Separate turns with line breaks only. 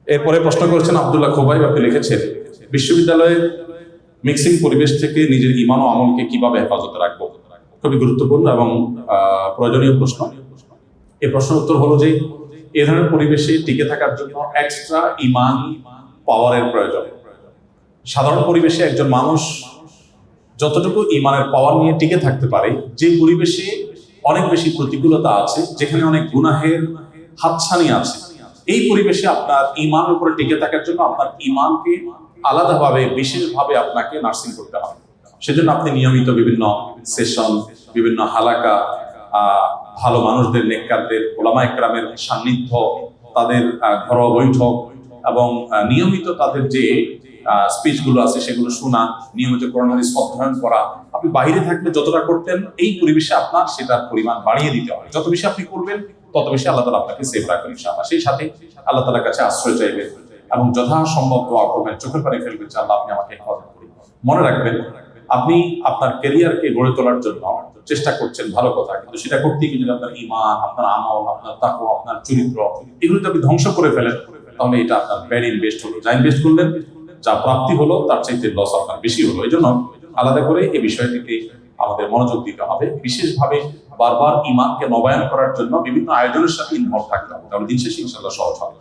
এরপরে প্রশ্ন করেছেন আব্দুল্লাহ খোবাই, আপনি লিখেছেন বিশ্ববিদ্যালয়ে মিক্সিং পরিবেশ থেকে নিজের ঈমান ও আমলকে কিভাবে হেফাজতে রাখবো। খুবই গুরুত্বপূর্ণ এবং প্রয়োজনীয় প্রশ্ন। এই প্রশ্নের উত্তর হলো যে এ ধরনের পরিবেশে টিকে থাকার জন্য এক্সট্রা ঈমান পাওয়ারের প্রয়োজন। সাধারণ পরিবেশে একজন মানুষ যতটুকু ঈমানের পাওয়ার নিয়ে টিকে থাকতে পারে, যে পরিবেশে অনেক বেশি প্রতিকূলতা আছে, যেখানে অনেক গুনাহের হাতছানি আছে, এই পরিবেশে আপনার ঈমানের উপরে টিকে থাকার জন্য আপনার ঈমানকে আলাদাভাবে বিশেষভাবে আপনাকে নার্সিং করতে হবে। সেজন্য আপনি নিয়মিত বিভিন্ন সেশন, বিভিন্ন হালাকা, ভালো মানুষদের, নেককারদের, ওলামা একরামের সান্নিধ্য, তাদের ঘরোয়া বৈঠক এবং নিয়মিত তাদের যে স্পিচ গুলো আছে সেগুলো শোনা, নিয়মিত কোরআন হাদিস অধ্যয়ন করা। আপনি বাইরে থাকলে যতটা করতেন, এই পরিবেশে আপনার সেটার পরিমাণ বাড়িয়ে দিতে হবে। যত বেশি আপনি করবেন তত বেশি আল্লাহ তাআলা আপনাকে সেভ রাখবেন ইনশাআল্লাহ। সেই সাথে আল্লাহ তাআলার কাছে আশ্রয় চাইবেন এবং যথাসম্ভব দোয়া করবেন, চোখের পানি ফেলবেন যে আল্লাহ আপনি আমাকে হেফাজত করুন। মনে রাখবেন, আপনি আপনার ক্যারিয়ারকে গড়ে তোলার জন্য চেষ্টা করছেন, ভালো কথা, কিন্তু সেটা করতে গিয়ে যদি আপনার ঈমান, আপনার আমল, আপনার তাকওয়া, আপনার চরিত্র এগুলো যদি আপনি ধ্বংস করে ফেলেন, তাহলে এটা আপনার ব্যাড ইনভেস্ট হলো। যা ইনভেস্ট করলেন, যা প্রাপ্তি হলো, তার চাইতে লস আপনার বেশি হলো। এই জন্য আলাদা করে এই বিষয়টিকে আমাদের মনোযোগ দিতে হবে। বিশেষভাবে বারবার ঈমানকে নবায়ন করার জন্য বিভিন্ন আয়োজনের সাথে ইনভলভ থাকতে হবে, তাহলে দিন শেষে ইনশাআল্লাহ সহজ হবে।